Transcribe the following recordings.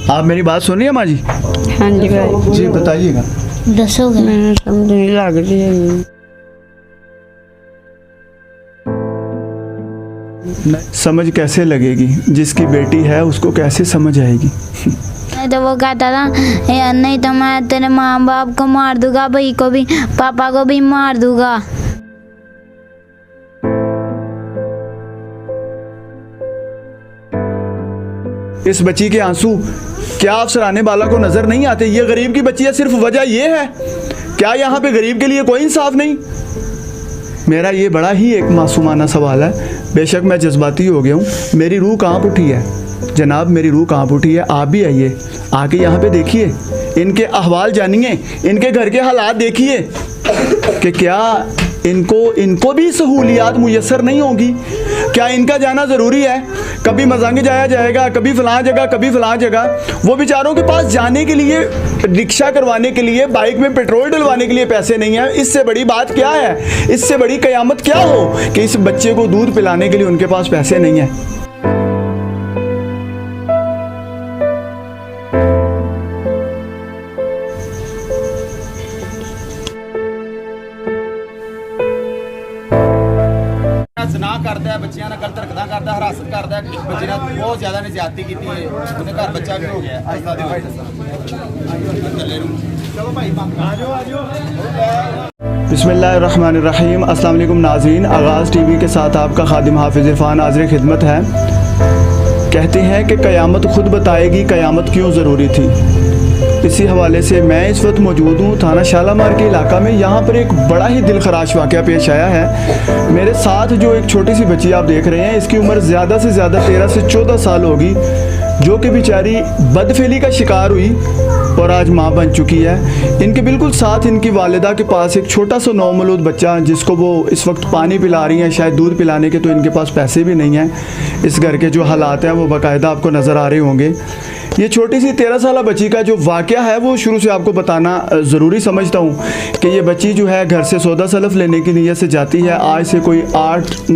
आप मेरी बात सुन रही हैं माँ जी? हाँ जी भाई जी बताइएगा। दसोगे? मैंने समझ नहीं लग रही है। समझ कैसे लगेगी? जिसकी बेटी है उसको कैसे समझ आएगी? नहीं तो वो कहता था नहीं तो मैं तेरे माँ बाप को मार दूंगा, भाई को भी, पापा को भी मार दूंगा। इस बच्ची के आंसू क्या अफसराने वाला को नजर नहीं आते? ये गरीब की बच्ची है, सिर्फ वजह ये है? क्या यहाँ पे गरीब के लिए कोई इंसाफ नहीं? मेरा ये बड़ा ही एक मासूमाना सवाल है। बेशक मैं जज्बाती हो गया हूँ, मेरी रूह कांप उठी है जनाब, मेरी रूह कांप उठी है। आप भी आइए, आके यहाँ पे देखिए, इनके अहवाल जानिए, इनके घर के हालात देखिए कि क्या इनको भी सहूलियात मुयस्सर नहीं होगी? क्या इनका जाना ज़रूरी है? कभी मजांगे जाया जाएगा, कभी फलां जगह, कभी फलां जगह। वो बेचारों के पास जाने के लिए, रिक्शा करवाने के लिए, बाइक में पेट्रोल डलवाने के लिए पैसे नहीं है। इससे बड़ी बात क्या है? इससे बड़ी कयामत क्या हो कि इस बच्चे को दूध पिलाने के लिए उनके पास पैसे नहीं है। ना करता है बच्चियां ना गलत रखता करता हरासत करता है बच्चे ने बहुत ज्यादा ने ज्यादती की है उन्हें घर बच्चा भी हो गया है। चलो भाई आ जाओ। बिस्मिल्लाहिर्रहमानिर्रहीम। अस्सलाम वालेकुम नाज़रीन, आगाज़ टीवी के साथ आपका खादिम हाफिज़ इरफान हाज़िर खिदमत है। कहते हैं कि क़यामत खुद बताएगी क़यामत क्यों ज़रूरी थी। इसी हवाले से मैं इस वक्त मौजूद हूँ थाना शालामार के इलाका में। यहाँ पर एक बड़ा ही दिलखराश वाक़या पेश आया है। मेरे साथ जो एक छोटी सी बच्ची आप देख रहे हैं, इसकी उम्र ज़्यादा से ज़्यादा 13 से 14 साल होगी, जो कि बेचारी बदफेली का शिकार हुई और आज माँ बन चुकी है। इनके बिल्कुल साथ इनकी वालिदा के पास एक छोटा सा नौमौलूद बच्चा, जिसको वो इस वक्त पानी पिला रही हैं, शायद दूध पिलाने के तो इनके पास पैसे भी नहीं हैं। इस घर के जो हालात हैं वो बाकायदा आपको नज़र आ रहे होंगे। ये छोटी सी 13 साल बच्ची का जो वाक़या है वो शुरू से आपको बताना ज़रूरी समझता हूँ कि ये बच्ची जो है घर से सौदा सलफ़ लेने की नीयत से जाती है। आज से कोई 8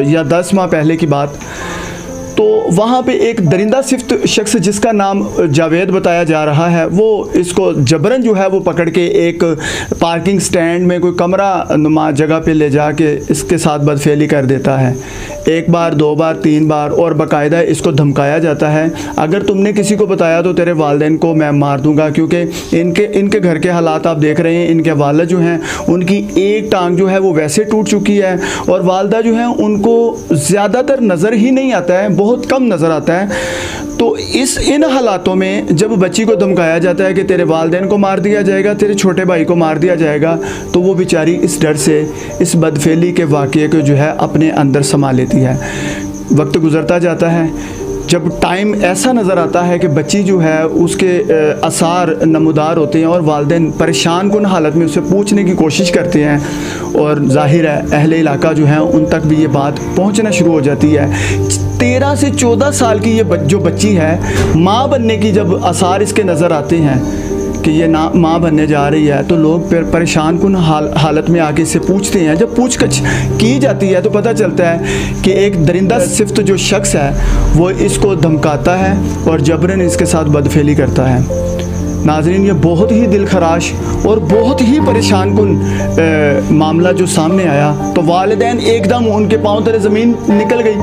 या 10 माह पहले की बात। तो वहाँ पे एक दरिंदा सिफ्त शख्स जिसका नाम जावेद बताया जा रहा है, वो इसको जबरन जो है वो पकड़ के एक पार्किंग स्टैंड में कोई कमरा नुमा जगह पे ले जाके इसके साथ बदफेली कर देता है। एक बार, 2 बार, 3 बार, और बाकायदा इसको धमकाया जाता है, अगर तुमने किसी को बताया तो तेरे वालिदैन को मैं मार दूंगा। क्योंकि इनके घर के हालात आप देख रहे हैं। इनके वालिद जो हैं उनकी एक टांग जो है वो वैसे टूट चुकी है, और वालिदा जो हैं उनको ज़्यादातर नज़र ही नहीं आता है, बहुत कम नज़र आता है। तो इन हालातों में जब बच्ची को धमकाया जाता है कि तेरे वालिदैन को मार दिया जाएगा, तेरे छोटे भाई को मार दिया जाएगा, तो वो बेचारी इस डर से इस बदफेली के वाक़ये को जो है अपने अंदर समा लेती है। वक्त गुज़रता जाता है, जब टाइम ऐसा नज़र आता है कि बच्ची जो है उसके आसार नमूदार होते हैं और वालिदैन परेशान कुन हालत में उससे पूछने की कोशिश करते हैं, और ज़ाहिर है अहले इलाका जो है उन तक भी ये बात पहुंचना शुरू हो जाती है। 13 से 14 साल की ये जो बच्ची है, माँ बनने की जब आसार इसके नज़र आते हैं कि ये ना माँ बनने जा रही है, तो लोग फिर परेशान कुन हालत में आके इससे पूछते हैं। जब पूछताछ की जाती है तो पता चलता है कि एक दरिंदा सिफ्त जो शख्स है वो इसको धमकाता है और जबरन इसके साथ बदफेली करता है। नाज़रीन, ये बहुत ही दिलखराश और बहुत ही परेशान कुन मामला जो सामने आया, तो वालिदैन एकदम उनके पाँव तले ज़मीन निकल गई।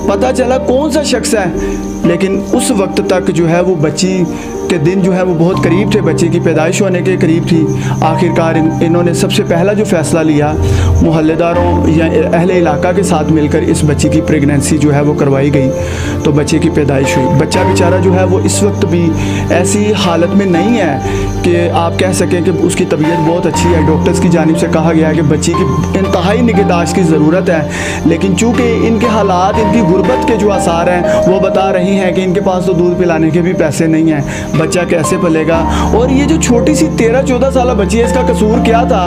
पता चला कौन सा शख्स है, लेकिन उस वक्त तक जो है वो बच्ची के दिन जो है वो बहुत करीब थे, बच्चे की पैदाइश होने के करीब थी। आखिरकार इन्होंने सबसे पहला जो फ़ैसला लिया, मोहल्लेदारों या अहले इलाका के साथ मिलकर इस बच्ची की प्रेगनेंसी जो है वो करवाई गई, तो बच्चे की पैदाइश हुई। बच्चा बेचारा जो है वो इस वक्त भी ऐसी हालत में नहीं है कि आप कह सकें कि उसकी तबीयत बहुत अच्छी है। डॉक्टर्स की जानिब से कहा गया है कि बच्ची की इंतहाई निगहदाश्त की ज़रूरत है, लेकिन चूँकि इनके हालात, इनकी गुर्बत के जो आसार हैं वो बता रही हैं कि इनके पास तो दूध पिलाने के भी पैसे नहीं हैं, बच्चा कैसे पलेगा। और ये जो छोटी सी 13-14 साल बच्ची है, इसका कसूर क्या था?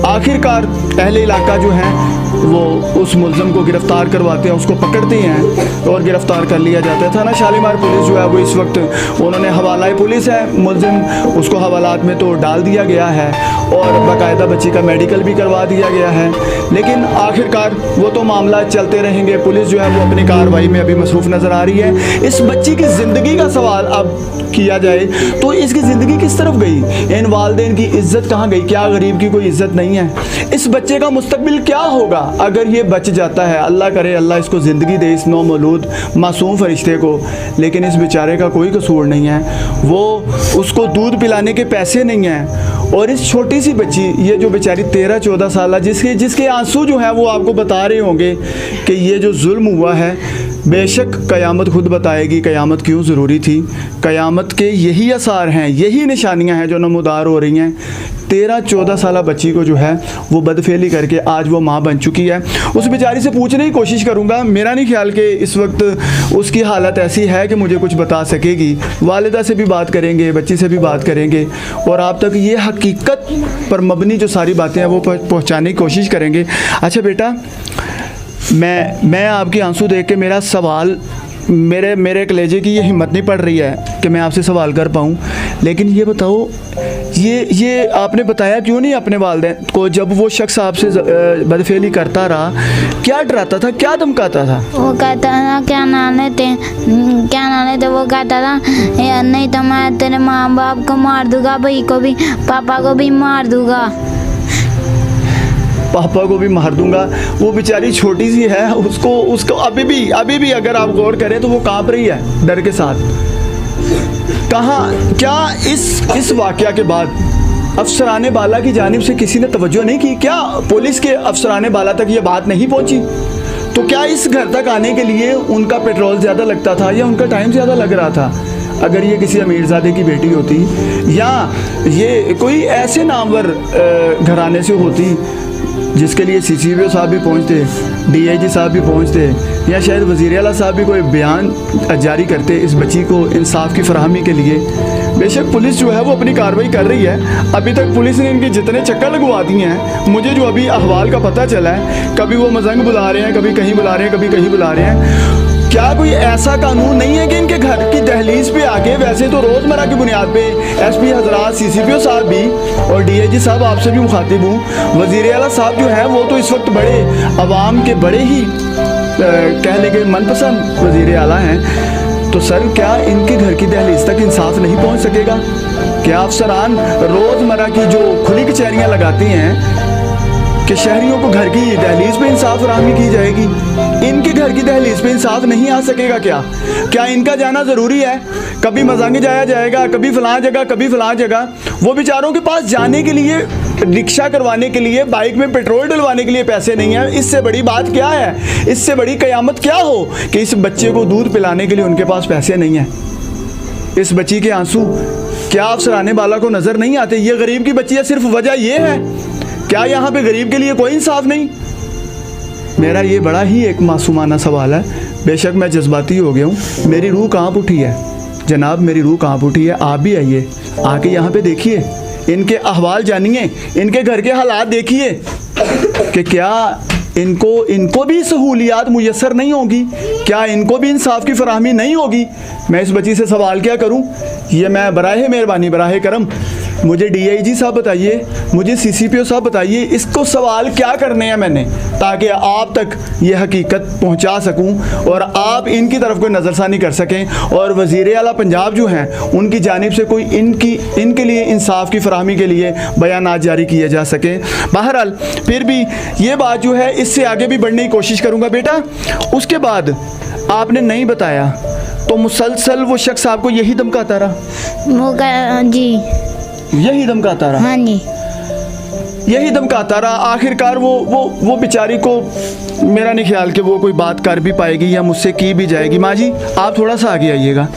आखिरकार अहले इलाका जो है वो उस मुलज़िम को गिरफ़्तार करवाते हैं, उसको पकड़ते हैं और गिरफ़्तार कर लिया जाता है। थाना शालीमार पुलिस जो है वो इस वक्त उन्होंने हवाला पुलिस है, मुलज़िम उसको हवालात में तो डाल दिया गया है और बाकायदा बच्ची का मेडिकल भी करवा दिया गया है। लेकिन आखिरकार वो तो मामला चलते रहेंगे, पुलिस जो है वो अपनी कार्रवाई में अभी मसरूफ़ नज़र आ रही है। इस बच्ची की ज़िंदगी का सवाल अब किया जाए तो इसकी ज़िंदगी किस तरफ गई, इन वालिदैन की इज़्ज़त कहाँ गई? क्या गरीब की कोई इज़्ज़त नहीं है? इस बच्चे का मुस्तकबिल क्या होगा अगर ये बच जाता है? अल्लाह करे अल्लाह इसको ज़िंदगी दे, इस नौमौलूद मासूम फरिश्ते को। लेकिन इस बेचारे का कोई कसूर नहीं है, वो उसको दूध पिलाने के पैसे नहीं हैं। और इस छोटी सी बच्ची, ये जो बेचारी 13-14 साल जिसके आंसू जो हैं वो आपको बता रहे होंगे कि ये जो जुल्म हुआ है, बेशक क़यामत खुद बताएगी क़यामत क्यों ज़रूरी थी। क़यामत के यही आसार हैं, यही निशानियां हैं जो नमूदार हो रही हैं। 13-14 साल बच्ची को जो है वो बदफेली करके आज वो माँ बन चुकी है। उस बेचारी से पूछने की कोशिश करूँगा, मेरा नहीं ख्याल कि इस वक्त उसकी हालत ऐसी है कि मुझे कुछ बता सकेगी। वालिदा से भी बात करेंगे, बच्ची से भी बात करेंगे और आप तक ये हकीकत पर मबनी जो सारी बातें हैं वो पहुँचाने की कोशिश करेंगे। अच्छा बेटा, मैं आपके आंसू देख के मेरा सवाल, मेरे कलेजे की ये हिम्मत नहीं पड़ रही है कि मैं आपसे सवाल कर पाऊँ। लेकिन ये बताओ, ये आपने बताया क्यों नहीं अपने वालिदैन को? जब वो शख्स आपसे बदफेली करता रहा, क्या डराता था, क्या धमकाता था? वो कहता था क्या नाम लेते वो कहता था नहीं तो मैं तेरे माँ बाप को मार दूंगा, भाई को भी, पापा को भी मार दूंगा। पापा को भी मार दूंगा। वो बेचारी छोटी सी है, उसको अभी भी अगर आप गौर करें तो वो कांप रही है डर के साथ। कहाँ, क्या इस वाक़या के बाद अफसराने बाला की जानिब से किसी ने तवज्जो नहीं की? क्या पुलिस के अफसराने बाला तक ये बात नहीं पहुँची? तो क्या इस घर तक आने के लिए उनका पेट्रोल ज़्यादा लगता था या उनका टाइम ज़्यादा लग रहा था? अगर ये किसी अमीरजादे की बेटी होती या ये कोई ऐसे नामवर घराने से होती जिसके लिए CCPO साहब भी पहुंचते, DIG साहब भी पहुंचते, या शायद वज़ीर आला साहब भी कोई बयान जारी करते इस बच्ची को इंसाफ की फराहमी के लिए। बेशक पुलिस जो है वो अपनी कार्रवाई कर रही है। अभी तक पुलिस ने इनके जितने चक्कर लगवा दिए हैं, मुझे जो अभी अहवाल का पता चला है, कभी वो मजंग बुला रहे हैं, कभी कहीं बुला रहे हैं, कभी कहीं बुला रहे हैं। क्या कोई ऐसा कानून नहीं है कि इनके घर की दहलीज पे आके, वैसे तो रोज़मर्रा की बुनियाद पे SP हजरात, CCPO साहब भी और DIG साहब आपसे भी मुखातिब हूँ, वज़ीर आला साहब जो हैं वो तो इस वक्त बड़े अवाम के बड़े ही कह लेंगे मनपसंद वज़ीर आला हैं। तो सर, क्या इनके घर की दहलीज तक इंसाफ नहीं पहुँच सकेगा? क्या अफसरान रोज़मर्रा की जो खुली कचहरियाँ लगाती हैं कि शहरियों को घर की दहलीज पे इंसाफ फराहमी की जाएगी, इनके घर की दहलीज पे इंसाफ नहीं आ सकेगा? क्या इनका जाना ज़रूरी है? कभी मजांगे जाया जाएगा, कभी फलां जगह, कभी फलां जगह। वो बेचारों के पास जाने के लिए, रिक्शा करवाने के लिए, बाइक में पेट्रोल डलवाने के लिए पैसे नहीं है। इससे बड़ी बात क्या है? इससे बड़ी क़यामत क्या हो कि इस बच्चे को दूध पिलाने के लिए उनके पास पैसे नहीं हैं? इस बच्ची के आंसू क्या अफसराने बाला को नज़र नहीं आते? ये गरीब की बच्ची है, सिर्फ वजह ये है? क्या यहाँ पे गरीब के लिए कोई इंसाफ नहीं? मेरा ये बड़ा ही एक मासूमाना सवाल है। बेशक मैं जज्बाती हो गया हूँ, मेरी रूह कांप उठी है जनाब, मेरी रूह कांप उठी है। आप भी आइए, आके यहाँ पे देखिए, इनके अहवाल जानिए, इनके घर के हालात देखिए कि क्या इनको भी सहूलियात मुयस्सर नहीं होगी, क्या इनको भी इंसाफ की फराहमी नहीं होगी। मैं इस बच्ची से सवाल क्या करूं? ये मैं बराहे मेहरबानी बराहे करम मुझे DIG साहब बताइए, मुझे CCPO साहब बताइए, इसको सवाल क्या करने हैं मैंने, ताकि आप तक ये हकीकत पहुंचा सकूं और आप इनकी तरफ कोई नज़रसानी कर सकें और वज़ीर आला पंजाब जो हैं उनकी जानिब से कोई इनके लिए इंसाफ की फराहमी के लिए बयानात जारी किए जा सकें। बहरहाल फिर भी ये बात जो है इससे आगे भी बढ़ने की कोशिश करूँगा। बेटा, उसके बाद आपने नहीं बताया तो मुसलसल वो शख्स आपको यही धमकाता रहा? जी, यही धमकाता रहा? हाँ जी, यही धमकाता रहा। आखिरकार वो बेचारी को मेरा नहीं ख्याल कि वो कोई बात कर भी पाएगी या मुझसे की भी जाएगी। माँ जी, आप थोड़ा सा आगे आइएगा।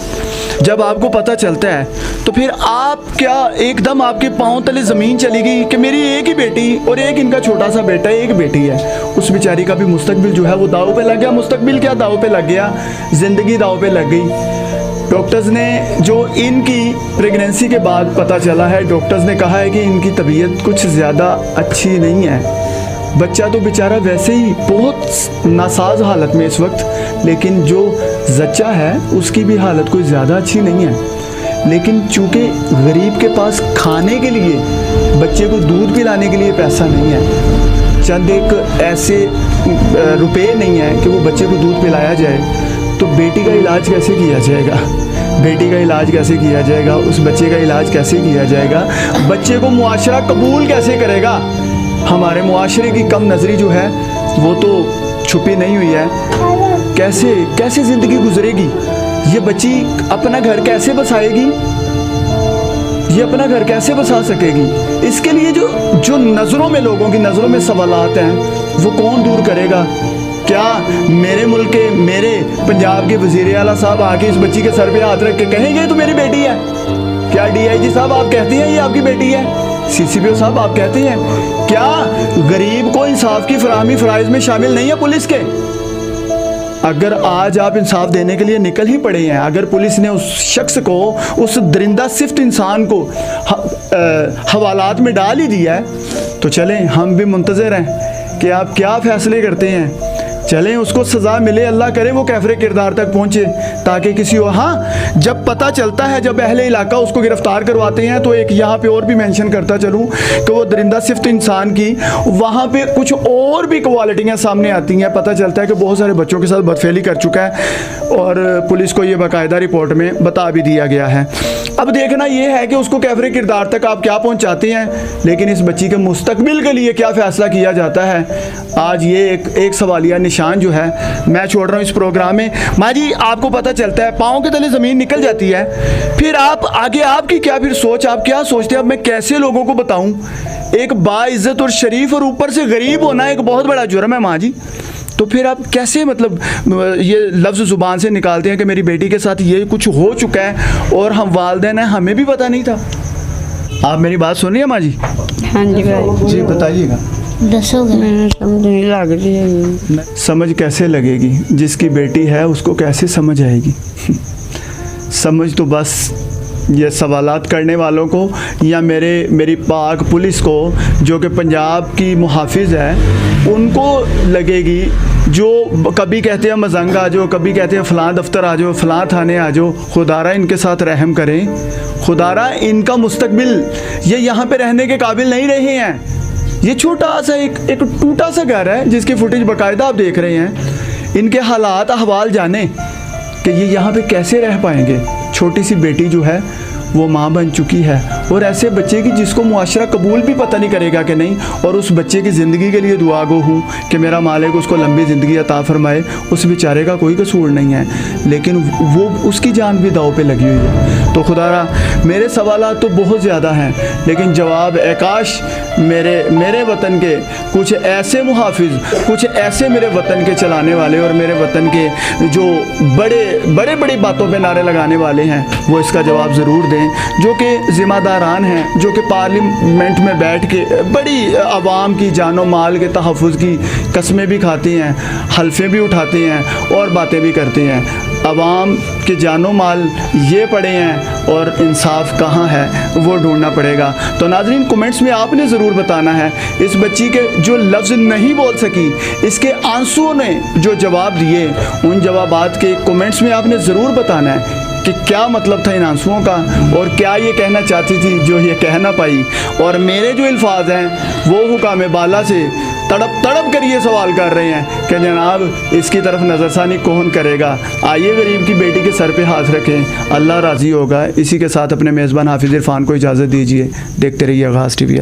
जब आपको पता चलता है तो फिर आप क्या एकदम आपके पाँव तले ज़मीन चली गई कि मेरी एक ही बेटी और एक इनका छोटा सा बेटा, एक बेटी है, उस बेचारी का भी मुस्तकबिल जो है वो दाव पे लग गया। मुस्तकबिल क्या दाव पे लग गया, ज़िंदगी दाव पे लग गई। डॉक्टर्स ने जो इनकी प्रेगनेंसी के बाद पता चला है, डॉक्टर्स ने कहा है कि इनकी तबीयत कुछ ज़्यादा अच्छी नहीं है बच्चा तो बेचारा वैसे ही बहुत नासाज हालत में इस वक्त, लेकिन जो जच्चा है उसकी भी हालत कोई ज़्यादा अच्छी नहीं है। लेकिन चूँकि गरीब के पास खाने के लिए, बच्चे को दूध पिलाने के लिए पैसा नहीं है, चंद एक ऐसे रुपए नहीं है कि वो बच्चे को दूध पिलाया जाए, तो बेटी का इलाज कैसे किया जाएगा? बेटी का इलाज कैसे किया जाएगा? उस बच्चे का इलाज कैसे किया जाएगा? बच्चे को मुआशरा कबूल कैसे करेगा? हमारे मुआशरे की कम नज़री जो है वो तो छुपी नहीं हुई है। कैसे कैसे ज़िंदगी गुजरेगी ये बच्ची? अपना घर कैसे बसाएगी? ये अपना घर कैसे बसा सकेगी? इसके लिए जो नज़रों में, लोगों की नज़रों में सवालात हैं वो कौन दूर करेगा? क्या मेरे मुल्क के, मेरे पंजाब के वज़ीर आला साहब आके इस बच्ची के सर पे हाथ रख के कहेंगे तो मेरी बेटी है? क्या DIG साहब आप कहते हैं ये आपकी बेटी है? CCPO साहब आप कहते हैं? क्या गरीब को इंसाफ की फराहमी फ़राइज़ में शामिल नहीं है पुलिस के? अगर आज आप इंसाफ देने के लिए निकल ही पड़े हैं, अगर पुलिस ने उस शख्स को, उस दरिंदा सिफ्त इंसान को हवालात में डाल ही दिया है, तो चलें हम भी मुंतज़िर हैं कि आप क्या फ़ैसले करते हैं। चलें उसको सज़ा मिले, अल्लाह करे वो कैफरे किरदार तक पहुँचे, ताकि किसी और, हाँ जब पता चलता है, जब अहले इलाका उसको गिरफ़्तार करवाते हैं, तो एक यहाँ पे और भी मेंशन करता चलूँ कि वो दरिंदा सिफ्त इंसान की वहाँ पे कुछ और भी क्वालिटियाँ सामने आती हैं। पता चलता है कि बहुत सारे बच्चों के साथ बदफेली कर चुका है और पुलिस को ये बाकायदा रिपोर्ट में बता भी दिया गया है। अब देखना ये है कि उसको कैफरे किरदार तक आप क्या पहुँचाते हैं, लेकिन इस बच्ची के मुस्तकबिल के लिए क्या फ़ैसला किया जाता है, आज ये एक सवालिया निशान जो है मैं छोड़ रहा हूँ इस प्रोग्राम में। माँ जी आपको पता चलता है, पाँव के तले ज़मीन निकल जाती है, फिर आप आगे आपकी क्या फिर सोच, आप क्या सोचते हैं? अब मैं कैसे लोगों को बताऊँ? एक बाइज़्ज़त और शरीफ और ऊपर से गरीब होना एक बहुत बड़ा जुर्म है माँ जी। तो फिर आप कैसे, मतलब ये लफ्ज़ ज़ुबान से निकालते हैं कि मेरी बेटी के साथ ये कुछ हो चुका है और हम वालिदैन हैं, हमें भी पता नहीं था। आप मेरी बात सुन रही हैं माँ जी? हाँ जी भाई जी बताइएगा। दसोगे? मैंने समझ नहीं लग रही है। समझ कैसे लगेगी? जिसकी बेटी है उसको कैसे समझ आएगी? समझ तो बस ये सवालात करने वालों को या मेरी पाक पुलिस को, जो कि पंजाब की मुहाफिज है, उनको लगेगी, जो कभी कहते हैं मजंग आ जाओ, कभी कहते हैं फ़लाँ दफ्तर आ जाओ, फ़लाँ थाने आ जाओ। खुदारा इनके साथ रहम करें, खुदारा इनका मुस्तकबिल, ये यहाँ पे रहने के काबिल नहीं रहे हैं। ये छोटा सा एक टूटा सा घर है जिसकी फुटेज बाकायदा आप देख रहे हैं। इनके हालात अहवाल जाने कि ये यहाँ पे कैसे रह पाएंगे। छोटी सी बेटी जो है वो माँ बन चुकी है, और ऐसे बच्चे की जिसको मुआशरा कबूल भी पता नहीं करेगा कि नहीं, और उस बच्चे की ज़िंदगी के लिए दुआ गो हूँ कि मेरा मालिक उसको लंबी ज़िंदगी अता फरमाए। उस बेचारे का कोई कसूर नहीं है, लेकिन वो उसकी जान भी दाव पे लगी हुई है। तो खुदारा मेरे सवालात तो बहुत ज़्यादा हैं, लेकिन जवाब काश मेरे वतन के कुछ ऐसे मुहाफिज, कुछ ऐसे मेरे वतन के चलाने वाले और मेरे वतन के जो बड़ी बातों पे नारे लगाने वाले हैं, वो इसका जवाब ज़रूर दें, जो कि ज़िम्मेदारान हैं, जो कि पार्लियामेंट में बैठ के बड़ी आवाम की जानो माल के तहफ़्फ़ुज़ की कस्में भी खाते हैं, हल्फ़े भी उठाते हैं और बातें भी करते हैं। आवाम के जानो माल ये पड़े हैं और इंसाफ कहाँ है वो ढूंढना पड़ेगा। तो नाज़रीन कमेंट्स में आपने ज़रूर बताना है, इस बच्ची के जो लफ्ज़ नहीं बोल सकी, इसके आंसुओं ने जो जवाब दिए, उन जवाबात के कमेंट्स में आपने ज़रूर बताना है कि क्या मतलब था इन आंसुओं का, और क्या ये कहना चाहती थी जो ये कह ना पाई। और मेरे जो अल्फाज हैं वो हुकाम बाला से तड़प कर ये सवाल कर रहे हैं कि जनाब इसकी तरफ नज़रसानी कौन करेगा। आइए गरीब की बेटी के सर पे हाथ रखें, अल्लाह राज़ी होगा। इसी के साथ अपने मेज़बान हाफिज़ इरफान को इजाज़त दीजिए। देखते रहिए आगाज़ TV।